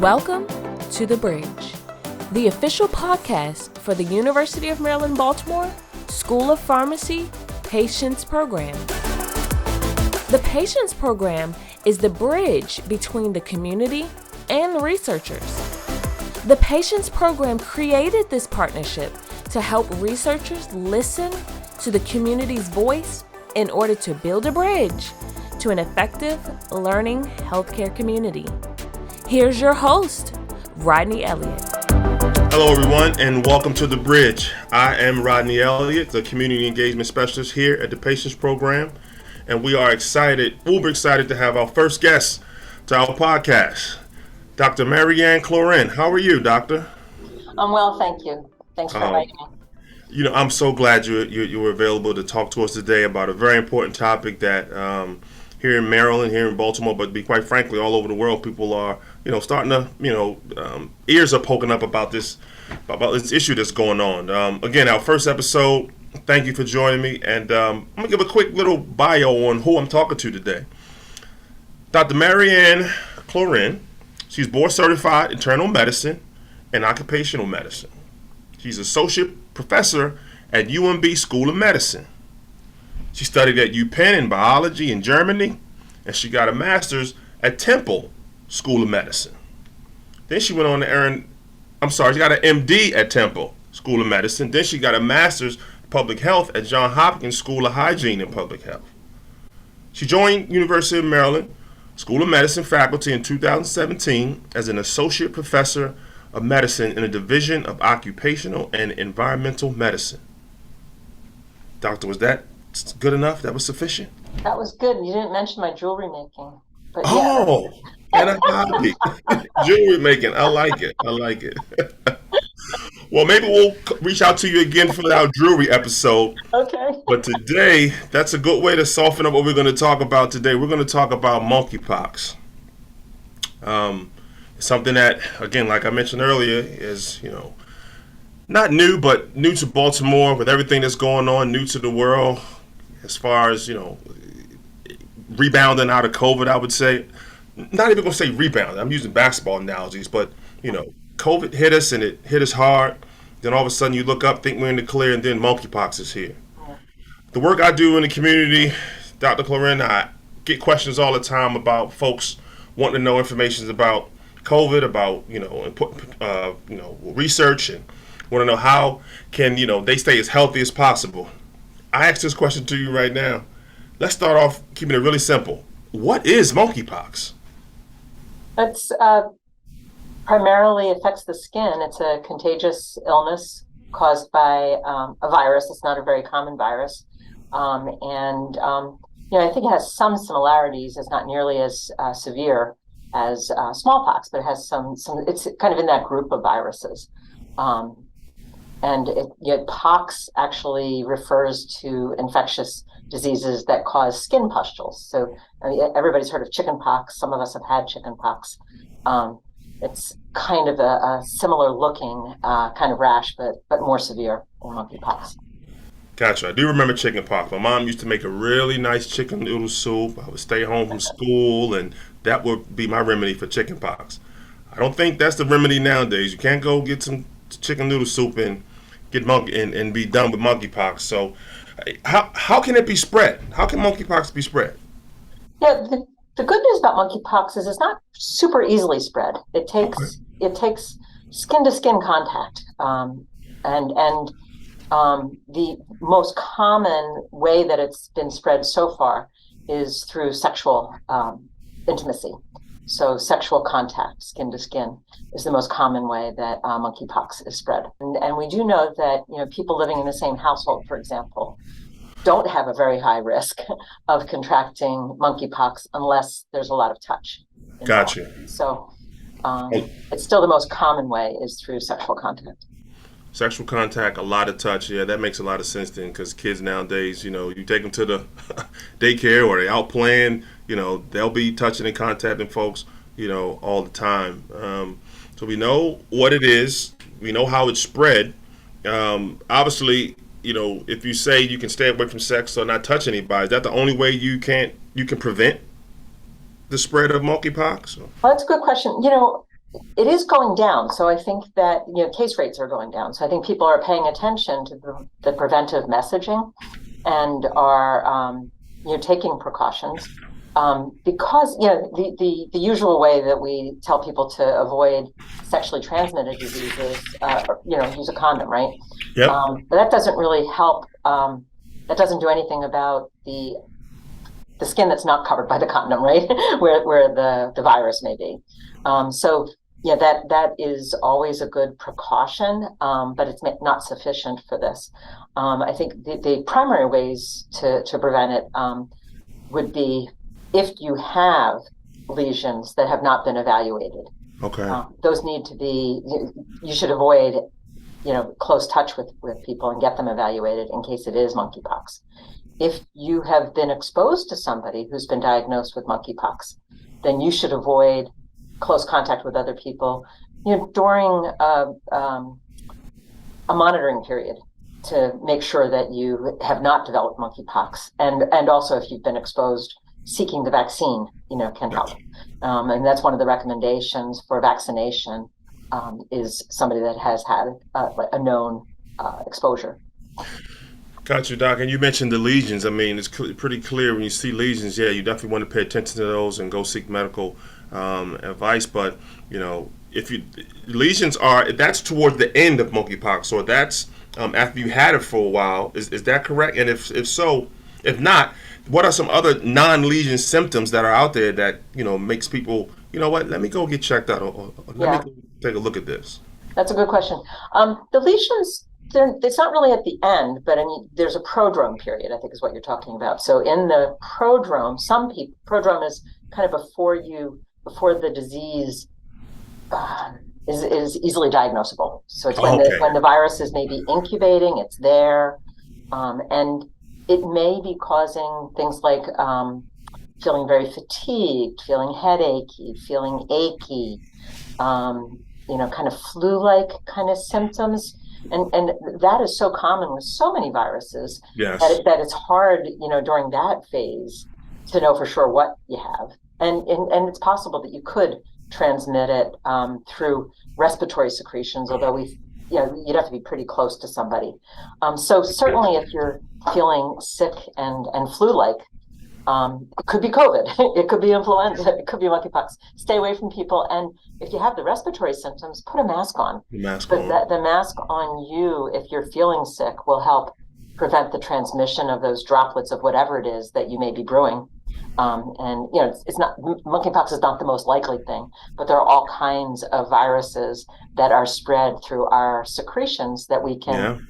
Welcome to The Bridge, the official podcast for the University of Maryland, Baltimore School of Pharmacy Patients Program. The Patients Program is the bridge between the community and the researchers. The Patients Program created this partnership to help researchers listen to the community's voice in order to build a bridge to an effective learning healthcare community. Here's your host, Rodney Elliott. Hello, everyone, and welcome to The Bridge. I am Rodney Elliott, the Community Engagement Specialist here at the Patients Program, and we are uber excited to have our first guest to our podcast, Dr. Marianne Cloeren. How are you, Doctor? I'm well, thank you. Thanks for inviting me. I'm so glad you were available to talk to us today about a very important topic that here in Maryland, here in Baltimore, but to be quite frankly, all over the world, people are, starting to, ears are poking up about this issue that's going on. Again, our first episode, thank you for joining me, and I'm going to give a quick little bio on who I'm talking to today. Dr. Marianne Cloeren, she's board-certified internal medicine and occupational medicine. She's associate professor at UMB School of Medicine. She studied at UPenn in biology in Germany, and she got a master's at Temple School of Medicine. Then she went on to earn, she got an MD at Temple School of Medicine. Then she got a master's in public health at Johns Hopkins School of Hygiene and Public Health. She joined University of Maryland School of Medicine faculty in 2017 as an associate professor of medicine in the Division of Occupational and Environmental Medicine. Doctor, was that good enough? That was sufficient? That was good. You didn't mention my jewelry making. But yeah. And a hobby. Jewelry making. I like it. Well, maybe we'll reach out to you again for our jewelry episode. Okay. But today, that's a good way to soften up what we're going to talk about today. We're going to talk about Monkey Pox. Something that, again, like I mentioned earlier, is, not new, but new to Baltimore with everything that's going on, new to the world as far as, rebounding out of COVID, I would say. Not even going to say rebound. I'm using basketball analogies, but, COVID hit us and it hit us hard. Then all of a sudden you look up, think we're in the clear, and then monkeypox is here. Yeah. The work I do in the community, Dr. Cloeren, I get questions all the time about folks wanting to know information about COVID, about, research, and want to know how can, they stay as healthy as possible. I ask this question to you right now. Let's start off keeping it really simple. What is monkeypox? It's primarily affects the skin. It's a contagious illness caused by a virus. It's not a very common virus. I think it has some similarities. It's not nearly as severe as smallpox, but it has some, it's kind of in that group of viruses. Pox actually refers to infectious diseases that cause skin pustules. So everybody's heard of chicken pox. Some of us have had chicken pox. It's kind of a similar looking kind of rash, but more severe than monkeypox. Gotcha. I do remember chicken pox. My mom used to make a really nice chicken noodle soup. I would stay home from school, and that would be my remedy for chicken pox. I don't think that's the remedy nowadays. You can't go get some chicken noodle soup and get and be done with monkeypox. So, how can it be spread? How can monkeypox be spread? Yeah, the good news about monkeypox is it's not super easily spread. It takes skin to skin contact, the most common way that it's been spread so far is through sexual intimacy. So sexual contact, skin to skin, is the most common way that monkeypox is spread. And we do know that people living in the same household, for example, don't have a very high risk of contracting monkeypox unless there's a lot of touch involved. Gotcha. So it's still the most common way is through sexual contact. Sexual contact, a lot of touch. Yeah, that makes a lot of sense then, because kids nowadays, you take them to the daycare or they out playing, they'll be touching and contacting folks, all the time. So we know what it is. We know how it's spread. Obviously, if you say you can stay away from sex or not touch anybody, is that the only way you can prevent the spread of monkeypox? Well, that's a good question. it is going down. So I think that, case rates are going down. So I think people are paying attention to the preventive messaging and are, taking precautions. Because, the usual way that we tell people to avoid sexually transmitted diseases, use a condom, right? Yep. But that doesn't really help. That doesn't do anything about the skin that's not covered by the condom, right? where the virus may be. So that is always a good precaution, but it's not sufficient for this. I think the primary ways to prevent it would be if you have lesions that have not been evaluated. Okay. Those need to be, you should avoid, close touch with people and get them evaluated in case it is monkeypox. If you have been exposed to somebody who's been diagnosed with monkeypox, then you should avoid close contact with other people, during a monitoring period to make sure that you have not developed monkeypox. And also if you've been exposed, seeking the vaccine, can help. And that's one of the recommendations for vaccination, is somebody that has had a known exposure. Got you, Doc. And you mentioned the lesions. I mean, it's pretty clear when you see lesions, you definitely want to pay attention to those and go seek medical advice. But, if lesions that's toward the end of monkeypox, or that's after you had it for a while. Is that correct? And if so, if not, what are some other non-lesion symptoms that are out there that, makes people, let me go get checked out, or let me go take a look at this? That's a good question. The lesions, it's not really at the end, but I mean, there's a prodrome period, I think is what you're talking about. So in the prodrome, prodrome is kind of before the disease is easily diagnosable. So it's when the virus is maybe incubating, it's there, and it may be causing things like feeling very fatigued, feeling headachy, feeling achy, kind of flu-like kind of symptoms. And that is so common with so many viruses, yes, that it's hard, during that phase to know for sure what you have. And it's possible that you could transmit it through respiratory secretions, although you'd have to be pretty close to somebody. So certainly if you're feeling sick and flu-like, it could be COVID, it could be influenza, it could be monkeypox. Stay away from people. And if you have the respiratory symptoms, put a mask on. The mask on you, if you're feeling sick, will help prevent the transmission of those droplets of whatever it is that you may be brewing. And it's not, monkeypox is not the most likely thing, but there are all kinds of viruses that are spread through our secretions that we can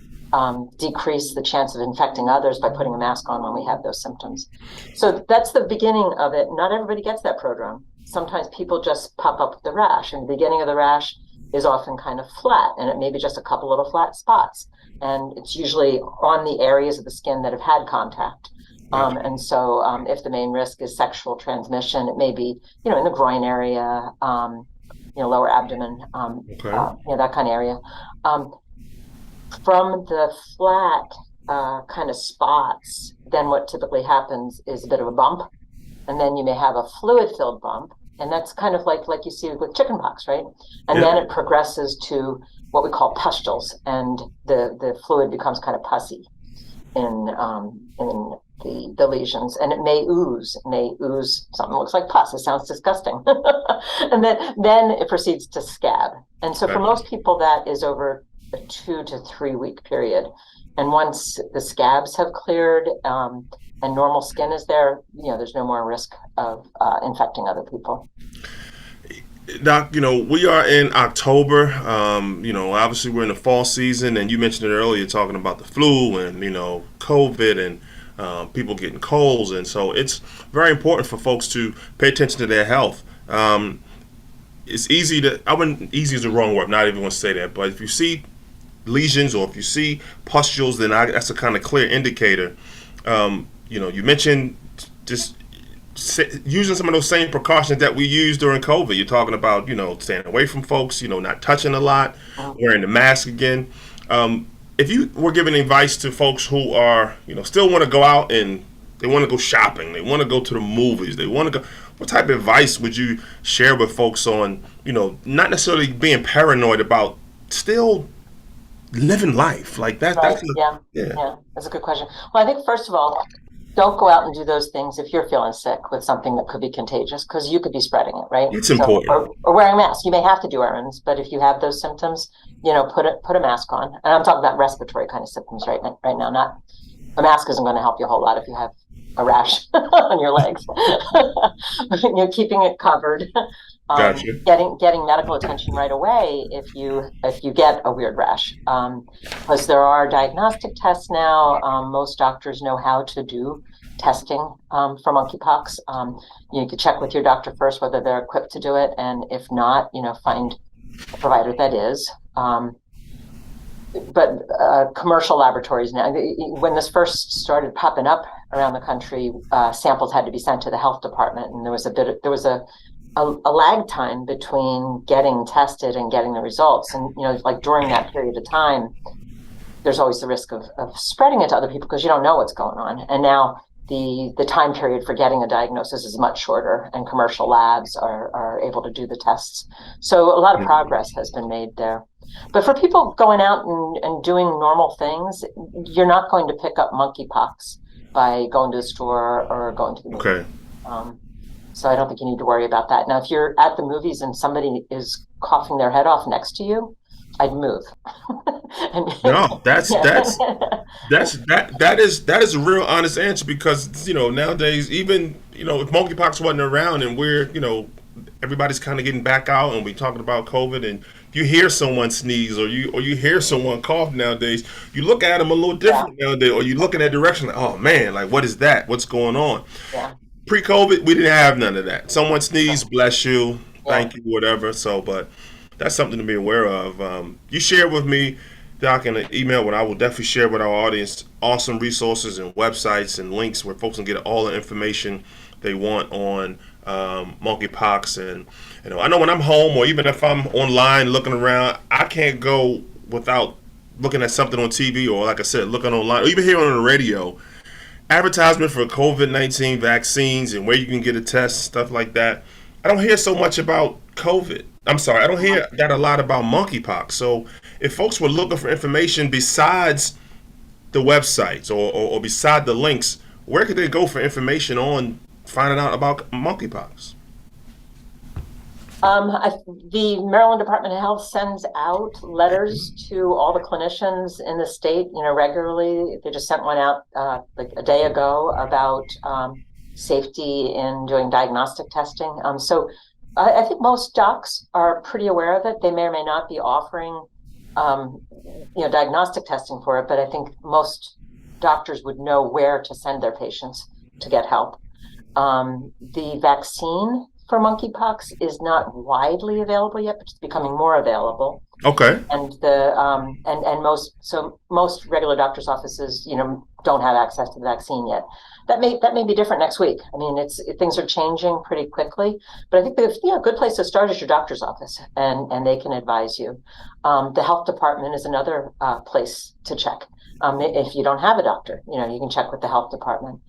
decrease the chance of infecting others by putting a mask on when we have those symptoms. So that's the beginning of it. Not everybody gets that prodrome. Sometimes people just pop up with the rash, and the beginning of the rash is often kind of flat, and it may be just a couple little flat spots. And it's usually on the areas of the skin that have had contact. And so if the main risk is sexual transmission, it may be, in the groin area, lower abdomen, that kind of area. From the flat kind of spots, then what typically happens is a bit of a bump, and then you may have a fluid-filled bump, and that's kind of like you see with chickenpox, right? And then it progresses to what we call pustules, and the fluid becomes kind of pussy in the lesions, and it may ooze something that looks like pus. It sounds disgusting. And then it proceeds to scab. And so for most people, that is over a 2 to 3 week period. And once the scabs have cleared and normal skin is there, there's no more risk of infecting other people. Doc, we are in October. Obviously we're in the fall season, and you mentioned it earlier, talking about the flu and, COVID and people getting colds. And so it's very important for folks to pay attention to their health. It's easy easy is the wrong word, not even want to say that, but if you see lesions or if you see pustules, then that's a kind of clear indicator. You mentioned just using some of those same precautions that we used during COVID. You're talking about, staying away from folks, not touching a lot, wearing the mask again. If you were giving advice to folks who are, still want to go out and They want to go shopping. They want to go to the movies. They want to go. What type of advice would you share with folks on, not necessarily being paranoid about still living life like that? Right. Yeah. That's a good question. Well, I think first of all, don't go out and do those things if you're feeling sick with something that could be contagious, because you could be spreading it, right? It's important. Or wearing a mask. You may have to do errands, but if you have those symptoms, put a mask on. And I'm talking about respiratory kind of symptoms right now. Not a mask isn't going to help you a whole lot if you have a rash on your legs. Keeping it covered. Gotcha. Getting medical attention right away if you get a weird rash, because there are diagnostic tests now. Most doctors know how to do testing for monkeypox. You could check with your doctor first whether they're equipped to do it, and if not, find a provider that is. But commercial laboratories now, when this first started popping up around the country, samples had to be sent to the health department, and there was a lag time between getting tested and getting the results. And, like during that period of time, there's always the risk of spreading it to other people because you don't know what's going on. And now the time period for getting a diagnosis is much shorter, and commercial labs are able to do the tests. So a lot of progress has been made there. But for people going out and doing normal things, you're not going to pick up monkeypox by going to the store or going to the movie. Okay. So I don't think you need to worry about that. Now, if you're at the movies and somebody is coughing their head off next to you, I'd move. No, that is a real honest answer, because nowadays, even if monkeypox wasn't around and we're everybody's kind of getting back out and we talking about COVID, and you hear someone sneeze or you hear someone cough nowadays, you look at them a little different nowadays, or you look in that direction like, oh man, like what is that? What's going on? Yeah. Pre-COVID, we didn't have none of that. Someone sneezed, bless you, thank you, whatever. So, but that's something to be aware of. You shared with me, Doc, in an email, what I will definitely share with our audience, awesome resources and websites and links where folks can get all the information they want on monkeypox. And I know when I'm home, or even if I'm online looking around, I can't go without looking at something on TV, or like I said, looking online, or even hearing on the radio, advertisement for COVID-19 vaccines and where you can get a test, stuff like that. I don't hear so much about COVID. I'm sorry, I don't hear that a lot about monkeypox. So if folks were looking for information besides the websites or beside the links, where could they go for information on finding out about monkeypox? The Maryland Department of Health sends out letters to all the clinicians in the state, regularly. They just sent one out like a day ago about safety in doing diagnostic testing. So I think most docs are pretty aware of it. They may or may not be offering, diagnostic testing for it, but I think most doctors would know where to send their patients to get help. The vaccine for monkeypox is not widely available yet, but it's becoming more available. Okay. And most regular doctors' offices, don't have access to the vaccine yet. That may be different next week. I mean, things are changing pretty quickly, but I think a good place to start is your doctor's office, and they can advise you. The health department is another place to check. If you don't have a doctor, you can check with the health department.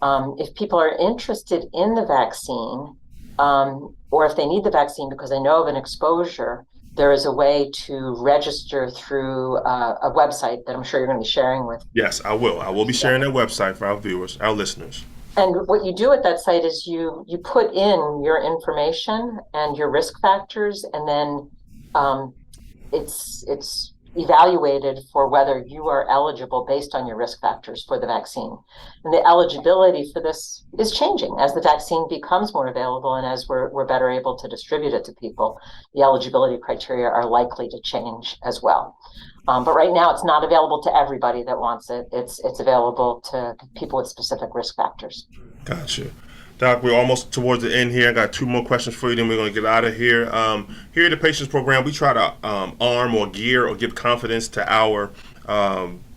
If people are interested in the vaccine, or if they need the vaccine because they know of an exposure, there is a way to register through a website that I'm sure you're going to be sharing with. Yes, I will. I will be sharing that website for our viewers, our listeners. And what you do at that site is you put in your information and your risk factors, and then it's evaluated for whether you are eligible based on your risk factors for the vaccine. And the eligibility for this is changing as the vaccine becomes more available, and as we're better able to distribute it to people. The eligibility criteria are likely to change as well. But right now it's not available to everybody that wants it. It's available to people with specific risk factors. Gotcha. Doc, we're almost towards the end here. I got two more questions for you, then we're going to get out of here. Here at the Patients Program, we try to arm or gear or give confidence to our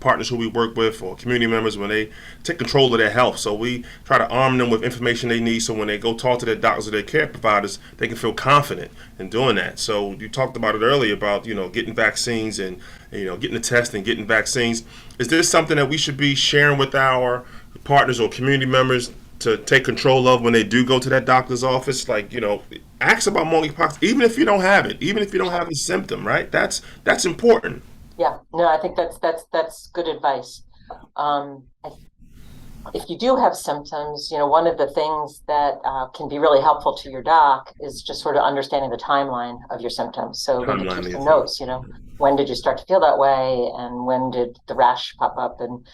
partners who we work with, or community members, when they take control of their health. So we try to arm them with information they need, so when they go talk to their doctors or their care providers, they can feel confident in doing that. So you talked about it earlier about getting vaccines and getting the test and getting vaccines. Is this something that we should be sharing with our partners or community members to take control of when they do go to that doctor's office. Like, ask about monkeypox, even if you don't have it, even if you don't have a symptom, right? That's important. Yeah, no, I think that's good advice. If you do have symptoms, one of the things that can be really helpful to your doc is just sort of understanding the timeline of your symptoms. So they can keep some notes, when did you start to feel that way, and when did the rash pop up? And,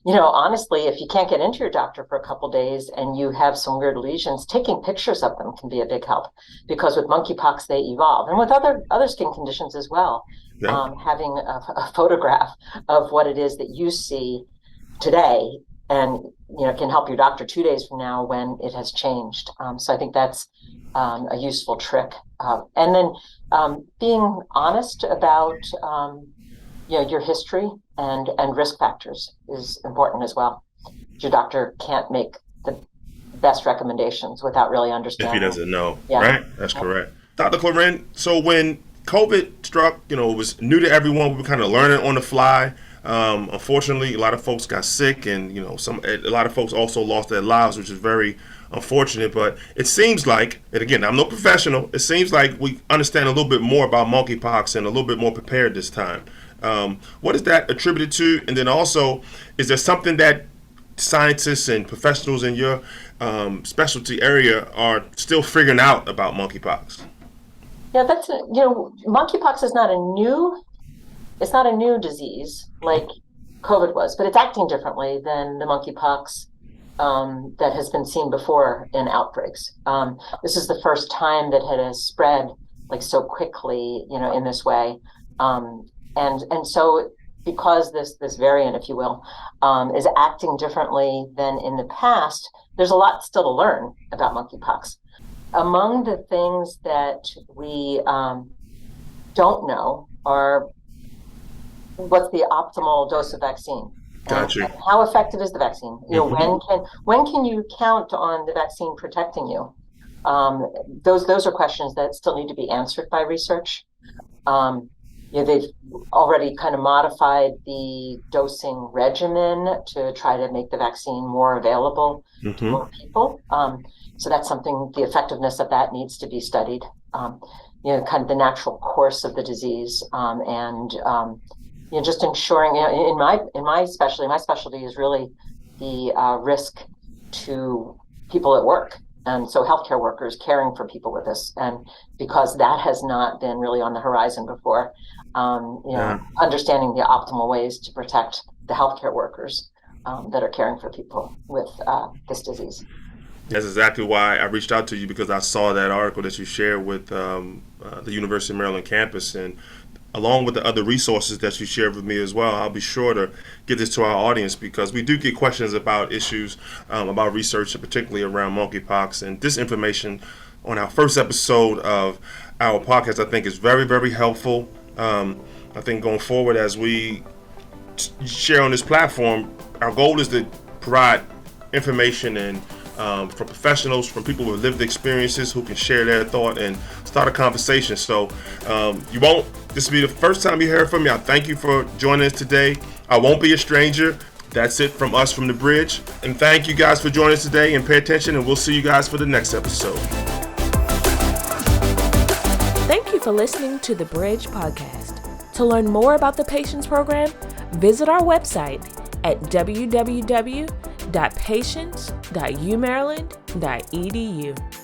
honestly, if you can't get into your doctor for a couple of days and you have some weird lesions, taking pictures of them can be a big help, because with monkeypox, they evolve. And with other skin conditions as well, having a photograph of what it is that you see today and can help your doctor 2 days from now when it has changed. So I think that's a useful trick. And then being honest about your history and risk factors is important as well. Your doctor can't make the best recommendations without really understanding. If he doesn't know, right? That's correct. Dr. Cloeren, so when COVID struck, it was new to everyone. We were kind of learning on the fly. Unfortunately, a lot of folks got sick, and a lot of folks also lost their lives, which is very unfortunate. But it seems like, and again, I'm no professional, it seems like we understand a little bit more about monkeypox and a little bit more prepared this time. What is that attributed to? And then also, is there something that scientists and professionals in your specialty area are still figuring out about monkeypox? Yeah, monkeypox is not a new disease like COVID was, but it's acting differently than the monkeypox that has been seen before in outbreaks. This is the first time that it has spread like so quickly, in this way. And so because this variant, if you will, is acting differently than in the past, there's a lot still to learn about monkeypox. Among the things that we don't know are what's the optimal dose of vaccine. Gotcha. And how effective is the vaccine? When can you count on the vaccine protecting you? Those are questions that still need to be answered by research. They've already kind of modified the dosing regimen to try to make the vaccine more available to more people. So that's something, the effectiveness of that needs to be studied. Kind of the natural course of the disease, and just ensuring. In my specialty is really the risk to people at work, and so healthcare workers caring for people with this, and because that has not been really on the horizon before. Understanding the optimal ways to protect the healthcare workers that are caring for people with this disease. That's exactly why I reached out to you, because I saw that article that you shared with the University of Maryland campus, and along with the other resources that you shared with me as well. I'll be sure to get this to our audience, because we do get questions about issues, about research, particularly around monkeypox. And this information on our first episode of our podcast, I think, is very, very helpful. I think going forward, as we share on this platform, our goal is to provide information and from professionals, from people with lived experiences who can share their thought and start a conversation. So this will be the first time you hear from me. I thank you for joining us today. I won't be a stranger. That's it from us from The Bridge. And thank you guys for joining us today, and pay attention, and we'll see you guys for the next episode. Thank you for listening to The Bridge podcast. To learn more about the Patience Program, visit our website at www.patience.umaryland.edu.